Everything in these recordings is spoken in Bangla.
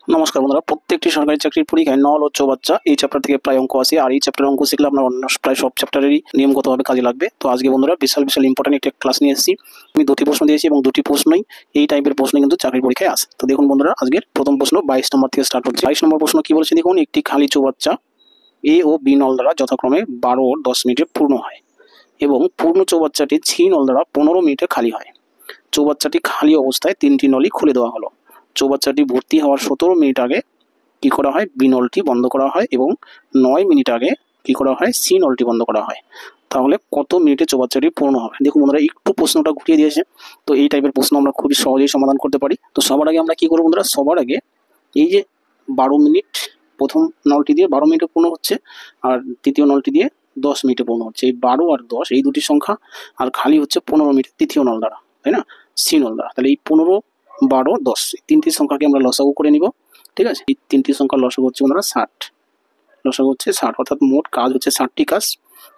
নমস্কার বন্ধুরা, প্রত্যেকটি সরকারি চাকরির পরীক্ষায় নল ও চৌবাচ্চা এই চ্যাপ্টার থেকে প্রায় অঙ্ক আসে। আর এই চ্যাপ্টার অঙ্ক শিখলে আপনার অন্য প্রায় সব চ্যাপ্টারেরই নিয়মগতভাবে কাজে লাগবে। তো আজকে বন্ধুরা বিশাল ইম্পর্টেন্ট একটা ক্লাস নিয়ে এসেছি। আমি দুটি প্রশ্ন দিয়েছি এবং দুটি প্রশ্নই এই টাইপের প্রশ্ন কিন্তু চাকরির পরীক্ষায় আসে। তো দেখুন বন্ধুরা, আজকের প্রথম প্রশ্ন 22 নম্বর থেকে স্টার্ট হচ্ছে। 22 নম্বর প্রশ্ন কি বলেছে দেখুন, একটি খালি চৌবাচ্চা এ ও বি নল দ্বারা যথাক্রমে 12 ও 10 মিনিটে পূর্ণ হয় এবং পূর্ণ চৌবাচ্চাটি সি নল দ্বারা 15 মিনিটে খালি হয়। চৌবাচ্চাটি খালি অবস্থায় 3টি নলই খুলে দেওয়া হলো। চৌবাচ্চাটি ভর্তি হওয়ার 17 মিনিট আগে কি করা হয়, বি নলটি বন্ধ করা হয় এবং 9 মিনিট আগে কি করা হয়, সি নলটি বন্ধ করা হয়। তাহলে কত মিনিটে চৌবাচ্চাটি পূর্ণ হবে? দেখুন বন্ধুরা, একটু প্রশ্নটা ঘুরিয়ে দিয়েছে। তো এই টাইপের প্রশ্ন আমরা খুবই সহজেই সমাধান করতে পারি। তো সবার আগে আমরা কি করবো বন্ধুরা, সবার আগে এই যে 12 মিনিট প্রথম নলটি দিয়ে 12 মিনিটে পূর্ণ হচ্ছে, আর তৃতীয় নলটি দিয়ে 10 মিনিটে পূর্ণ হচ্ছে। এই 12 আর 10 এই দুটি সংখ্যা, আর খালি হচ্ছে 15 মিনিট তৃতীয় নল দ্বারা, তাই না, সি নল দ্বারা। তাহলে এই 15, 12, 10 তিনটি সংখ্যাকে আমরা লসাগু করে নিব। ঠিক আছে, এই তিনটি সংখ্যার লসাগু হচ্ছে বন্ধুরা 60। লসাগু হচ্ছে 60, অর্থাৎ মোট কাজ হচ্ছে 60টি কাজ।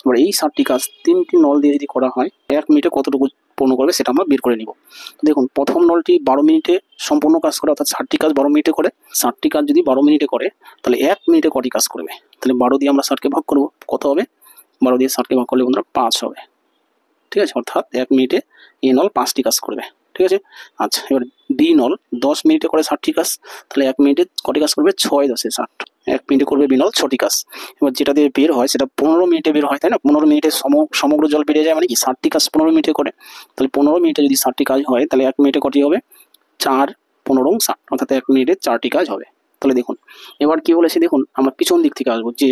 এবার এই 60টি কাজ তিনটি নল দিয়ে যদি করা হয়, 1 মিনিটে কতটুকু পূর্ণ করবে সেটা আমরা বের করে নিব। দেখুন, প্রথম নলটি 12 মিনিটে সম্পূর্ণ কাজ করে, অর্থাৎ 60টি কাজ 12 মিনিটে করে। 60টি কাজ যদি 12 মিনিটে করে, তাহলে 1 মিনিটে কটি কাজ করবে? তাহলে 12 দিয়ে আমরা 60কে ভাগ করবো, কত হবে? 12 দিয়ে 60কে ভাগ করলে বন্ধুরা 5 হবে। ঠিক আছে, অর্থাৎ 1 মিনিটে এ নল 5টি কাজ করবে। ঠিক আছে। আচ্ছা, এবার বি নল 10 মিনিটে করে 60টি কাজ, তাহলে 1 মিনিটে কটি কাজ করবে? 6 10 60, 1 মিনিটে করবে বি নল 6টি কাজ। এবার যেটা দিয়ে বের হয় সেটা 15 মিনিটে বের হয়, তাই না? 15 মিনিটে সমগ্র জল বেরিয়ে যায়, মানে কি 60টি কাজ 15 মিনিটে করে। তাহলে 15 মিনিটে যদি 60টি কাজ হয়, তাহলে 1 মিনিটে কটি হবে? 4 15 60, অর্থাৎ 1 মিনিটে 4টি কাজ হবে। তাহলে দেখুন, এবার কি বলেছে দেখুন, আমরা পিছন দিক থেকে আসবো যে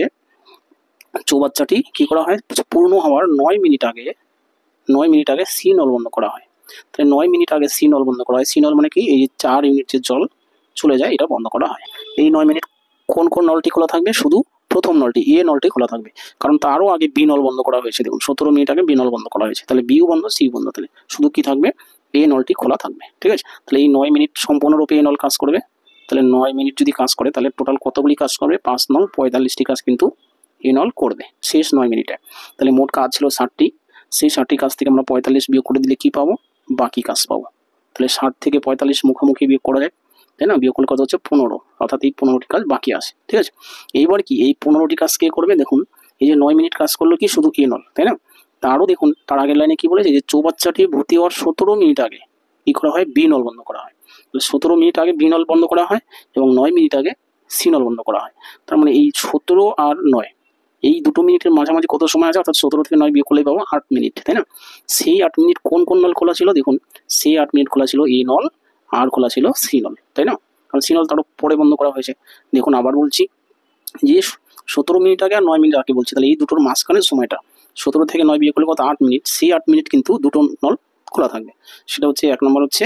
চৌবাচ্চাটি কি করা হয়, পূর্ণ হওয়ার 9 মিনিট আগে সি নল বন্ধ করা হয়। তাহলে 9 মিনিট আগে সি নল বন্ধ করা হয়। সি নল মানে কি, এই যে 4 ইউনিট যে জল চলে যায়, এটা বন্ধ করা হয়। এই 9 মিনিট কোন কোন নলটি খোলা থাকবে? শুধু প্রথম নলটি, এ নলটি খোলা থাকবে, কারণ তারও আগে বি নল বন্ধ করা হয়েছে। দেখুন, 17 মিনিট আগে বি নল বন্ধ করা হয়েছে, তাহলে বিও বন্ধ, সি বন্ধ। তাহলে শুধু কি থাকবে? এ নলটি খোলা থাকবে। ঠিক আছে, তাহলে এই 9 মিনিট সম্পূর্ণরূপে এ নল কাজ করবে। তাহলে 9 মিনিট যদি কাজ করে, তাহলে টোটাল কতগুলি কাজ করবে? 5 9 45টি কাজ কিন্তু এ নল করবে শেষ 9 মিনিটে। তাহলে মোট কাজ ছিল 60টি। সেই 60টি কাজ থেকে আমরা 45 বিয়োগ করে দিলে কি পাবো? বাকি কাজ পাবো। তাহলে 60 থেকে 45 মুখোমুখি বিয়োগ করা যায়, তাই না? বিয়োগ করলে কত হচ্ছে? 15, অর্থাৎ এই 15টি কাজ বাকি আছে। ঠিক আছে, এইবার কি এই 15টি কাজ কে করবে? দেখুন, এই যে 9 মিনিট কাজ করলো কি শুধু এ নল, তাই না? তারও দেখুন, তার আগের লাইনে কি বলেছে, যে চৌবাচ্চাটি ভর্তি হওয়ার 17 মিনিট আগে কি করা হয়? বি নল বন্ধ করা হয়। 17 মিনিট আগে বি নল বন্ধ করা হয় এবং 9 মিনিট আগে সি নল বন্ধ করা হয়। তার মানে এই 17 আর 9, এই দুটো মিনিটের মাঝামাঝি কত সময় আছে? অর্থাৎ 17 থেকে 9 বিয়োগ করলেই পাবো 8 মিনিট, তাই না? সেই 8 মিনিট কোন কোন নল খোলা ছিল? দেখুন, সেই 8 মিনিট খোলা ছিল এ নল, আর খোলা ছিল সি নল, তাই না? কারণ সি নল তারও পরে বন্ধ করা হয়েছে। দেখুন, আবার বলছি যে 17 মিনিট আগে আর 9 মিনিট আগে বলছি, তাহলে এই দুটোর মাঝখানের সময়টা 17 থেকে 9 বিয়োগ করলে কত? 8 মিনিট। সেই 8 মিনিট কিন্তু দুটো নল খোলা থাকবে। সেটা হচ্ছে, এক নম্বর হচ্ছে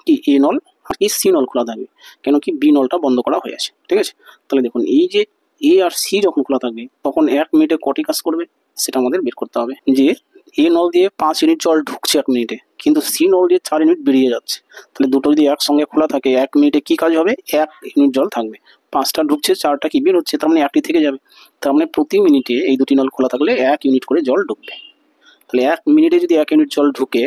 কি এ নল, আর কি সি নল খোলা থাকবে, কেন কি বি নলটা বন্ধ করা হয়ে আছে। ঠিক আছে, তাহলে দেখুন, এই যে এ আর সি যখন খোলা থাকবে, তখন 1 মিনিটে কটি কাজ করবে সেটা আমাদের বের করতে হবে। যে এ নল দিয়ে 5 ইউনিট জল ঢুকছে 1 মিনিটে, কিন্তু সি নল দিয়ে 4 ইউনিট বেরিয়ে যাচ্ছে। তাহলে দুটো যদি একসঙ্গে খোলা থাকে, 1 মিনিটে কি কাজ হবে? 1 ইউনিট জল থাকবে। 5টা ঢুকছে, 4টা কি বের হচ্ছে, তার মানে 1টি থেকে যাবে। তার মানে প্রতি মিনিটে এই দুটি নল খোলা থাকলে 1 ইউনিট করে জল ঢুকবে। তাহলে 1 মিনিটে যদি 1 ইউনিট জল ঢুকে,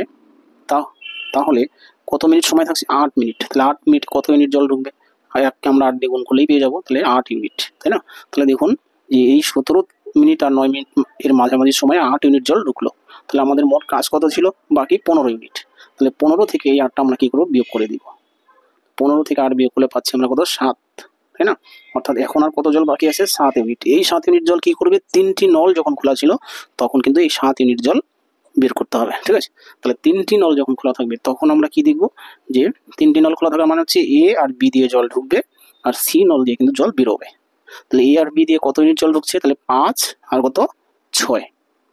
তাহলে কত মিনিট সময় থাকছে? 8 মিনিট। তাহলে 8 মিনিট কত ইউনিট জল ঢুকবে? আর 1কে আমরা 8 দিয়ে গুণ করলেই পেয়ে যাবো, তাহলে 8 ইউনিট, তাই না? তাহলে দেখুন, যে এই 17 মিনিট আর 9 মিনিট এর মাঝামাঝি সময়ে 8 ইউনিট জল ঢুকলো। তাহলে আমাদের মোট কাজ কত ছিল? বাকি 15 ইউনিট। তাহলে 15 থেকে এই 8টা আমরা কি করবো? বিয়োগ করে দিব। 15 থেকে 8 বিয়োগ করলে পাচ্ছি আমরা কত? 7, তাই না? অর্থাৎ এখন আর কত জল বাকি আছে? 7 ইউনিট। এই 7 ইউনিট জল কি করবে? 3টি নল যখন খোলা ছিল, তখন কিন্তু এই 7 ইউনিট জল বের করতে হবে। ঠিক আছে, তাহলে 3টি নল যখন খোলা থাকবে, তখন আমরা কি দেখবো? যে 3টি নল খোলা থাকার মানে হচ্ছে এ আর বি দিয়ে জল ঢুকবে, আর সি নল দিয়ে কিন্তু জল বেরোবে। তাহলে এ আর বি দিয়ে কত ইউনিট জল ঢুকছে? তাহলে 5 আর কত? 6,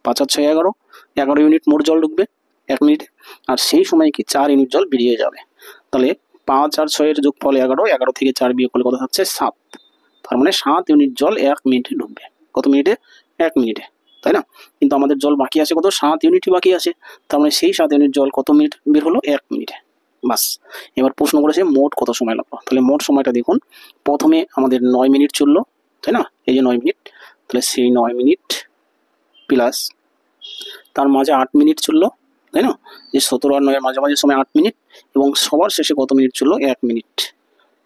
5 আর 6 11, 11 ইউনিট মোট জল ঢুকবে 1 মিনিটে। আর সেই সময় কি 4 ইউনিট জল বেরিয়ে যাবে। তাহলে 5 আর 6 এর যোগফল 11, 11 থেকে 4 বিয়োগ করলে কত হচ্ছে? 7। তার মানে 7 ইউনিট জল 1 মিনিটে ঢুকবে। কত মিনিটে? 1 মিনিটে, তাই না? কিন্তু আমাদের জল বাকি আছে কত? 7 ইউনিটই বাকি আছে। তার মানে সেই 7 ইউনিট জল কত মিনিট বের হলো? 1 মিনিটে। বাস, এবার প্রশ্ন করেছে মোট কত সময় লাগলো। তাহলে মোট সময়টা দেখুন, প্রথমে আমাদের 9 মিনিট চললো, তাই না? এই যে 9 মিনিট, তাহলে সেই 9 মিনিট প্লাস তার মাঝে 8 মিনিট চললো, তাই না? যে 17 আর 9 এর মাঝামাঝি সময় 8 মিনিট, এবং সবার শেষে কত মিনিট চললো? 1 মিনিট।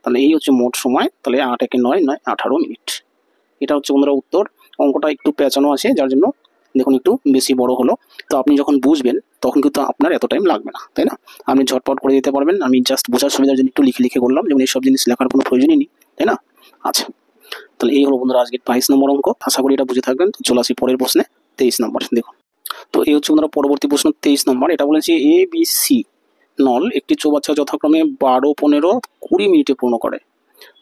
তাহলে এই হচ্ছে মোট সময়। তাহলে 8 একে 9, 9 18 মিনিট। এটা হচ্ছে বন্ধুরা উত্তর। অঙ্কটা একটু পেঁচানো আছে, যার জন্য দেখুন একটু বেশি বড় হলো। তো আপনি যখন বুঝবেন তখন কিন্তু আপনার এত টাইম লাগবে না, তাই না? আপনি ঝটপট করে দিতে পারবেন। আমি জাস্ট বোঝার সুবিধার জন্য একটু লিখে লিখে করলাম, যেমন এইসব জিনিস লেখার কোনো প্রয়োজনই নেই, তাই না? আচ্ছা, তাহলে এই হলো বন্ধুরা আজকের 22 নম্বর অঙ্ক। আশা করি এটা বুঝে থাকবেন। তো চলে আসি পরের প্রশ্নে, 23 নম্বর। দেখুন, তো এই হচ্ছে বন্ধুরা পরবর্তী প্রশ্ন 23 নম্বর। এটা বলেছে এ বি সি নল একটি চৌবাচ্চা যথাক্রমে 12, 15, 20 মিনিটে পূর্ণ করে।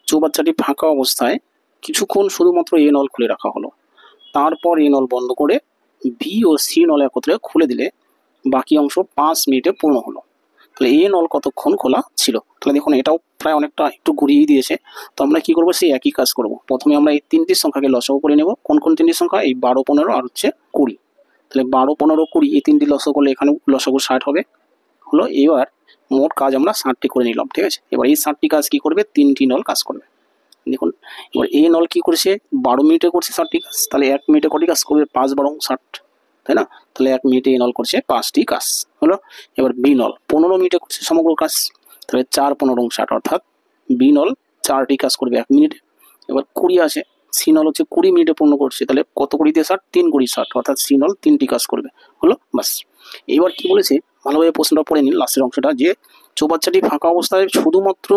চৌবাচ্চাটি ফাঁকা অবস্থায় কিছুক্ষণ শুধুমাত্র এ নল খুলে রাখা হলো। তারপর এ নল বন্ধ করে বি ও সি নল একত্রে খুলে দিলে বাকি অংশ 5 মিনিটে পূর্ণ হলো। তাহলে এ নল কতক্ষণ খোলা ছিল? তাহলে দেখুন এটাও প্রায় অনেকটা একটু ঘুরিয়ে দিয়েছে। তো আমরা কি করবো, সেই একই কাজ করব। প্রথমে আমরা এই 3টি সংখ্যাকে লসাগু করে নেব। কোন কোন 3টি সংখ্যা? এই 12, 15 আর হচ্ছে 20। তাহলে 12, 15, 20 এই 3টি লসাগু করলে এখানে লসাগু 60 হবে। হলো, এবার মোট কাজ আমরা 60টি করে নিলাম, ঠিক আছে? এবার এই 60টি কাজ কি করবে? 3টি নল কাজ করবে। দেখুন এবার এ নল কি করছে? 12 মিনিটে করছে 60টি কাজ। তাহলে 1 মিনিটে কটি কাজ করবে? 5 12 60, তাই না? তাহলে 1 মিনিটে এ নল করছে 5টি কাজ। হলো, এবার বি নল 15 মিনিটে করছে সমগ্র কাজ। তাহলে 4 15 60, অর্থাৎ বি নল 4টি কাজ করবে 1 মিনিটে। এবার 20 আছে, সি নল হচ্ছে 20 মিনিটে পূর্ণ করছে। তাহলে কত 20 দিয়ে 60? 3 20 60, অর্থাৎ সি নল 3টি কাজ করবে। হলো, বাস। এবার কি বলেছে ভালোভাবে প্রশ্নটা পড়ে নিন, লাস্টের অংশটা, যে চৌবাচ্চাটি ফাঁকা অবস্থায় শুধুমাত্র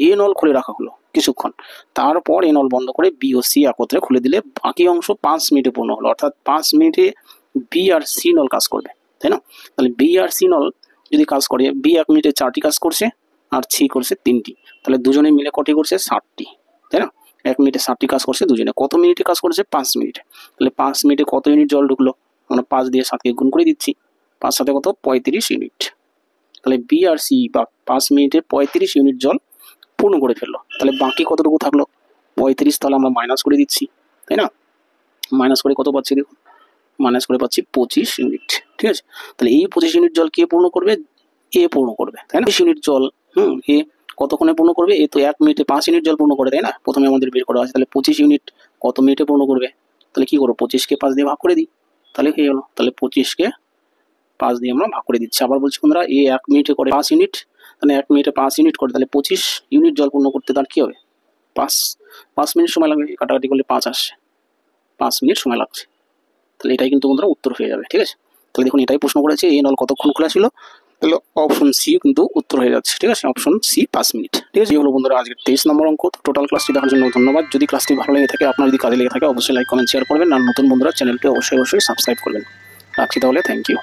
এ নল খুলে রাখা হলো কিছুক্ষণ। তারপর এ নল বন্ধ করে বি ও সি একত্রে খুলে দিলে বাকি অংশ 5 মিনিটে পূর্ণ হলো। অর্থাৎ 5 মিনিটে বি আর সি নল কাজ করবে, তাই না? তাহলে বি আর সি নল যদি কাজ করে, বি 1 মিনিটে 4টি কাজ করছে আর সি করছে 3টি। তাহলে দুজনে মিলে কটি করছে? 60টি, তাই না? 1 মিনিটে 60টি কাজ করছে দুজনে। কত মিনিটে কাজ করছে? 5 মিনিটে। তাহলে 5 মিনিটে কত ইউনিট জল ঢুকলো? আমরা 5 দিয়ে 7কে গুণ করে দিচ্ছি। 5 সাথে কত? 35 ইউনিট। তাহলে বি আর সি বা 5 মিনিটে 35 ইউনিট জল পূর্ণ করে ফেললো। তাহলে বাকি কতটুকু থাকলো? 35। তাহলে আমরা মাইনাস করে দিচ্ছি, তাই না? মাইনাস করে কত পাচ্ছি? দেখুন, মাইনাস করে পাচ্ছি 25 ইউনিট, ঠিক আছে? তাহলে এই 25 ইউনিট জল কে পূর্ণ করবে? এ পূর্ণ করবে, তাই না? 25 ইউনিট জল এ কতক্ষণে পূর্ণ করবে? এ তো 1 মিনিটে 5 ইউনিট জল পূর্ণ করে, তাই না? প্রথমে আমাদের বের করা আছে। তাহলে 25 ইউনিট কত মিনিটে পূর্ণ করবে? তাহলে কি করবো? 25কে 5 দিয়ে ভাগ করে দিই, তাহলে হয়ে গেলো। তাহলে 25কে 5 দিয়ে আমরা ভাগ করে দিচ্ছি। আবার বলছি বন্ধুরা, এ 1 মিনিটে করে 5 ইউনিট, তাহলে 1 মিনিটে 5 ইউনিট করে, তাহলে 25 ইউনিট জল পূর্ণ করতে তার কি হবে? 5 মিনিট সময় লাগবে। কাটাকাটি করলে 5 আসে, 5 মিনিট সময় লাগছে। তাহলে এটাই কিন্তু বন্ধুরা উত্তর হয়ে যাবে, ঠিক আছে? তাহলে দেখুন এটাই প্রশ্ন করেছে, এই নল কতক্ষণ খোলা ছিল? তাহলে অপশন সি কিন্তু উত্তর হয়ে যাচ্ছে, ঠিক আছে? অপশন সি 5 মিনিট, ঠিক আছে? এই হলো বন্ধুরা আজকের 23 নম্বর অঙ্ক। টোটাল ক্লাসটি দেখার জন্য ধন্যবাদ। যদি ক্লাসটি ভালো লেগে থাকে, আপনার যদি কাজে লেগে থাকে, অবশ্যই লাইক কমেন্ট শেয়ার করবেন। আর নতুন বন্ধুরা চ্যানেলটি অবশ্যই সাবস্ক্রাইব করবেন। রাখছি তাহলে, থ্যাংক ইউ।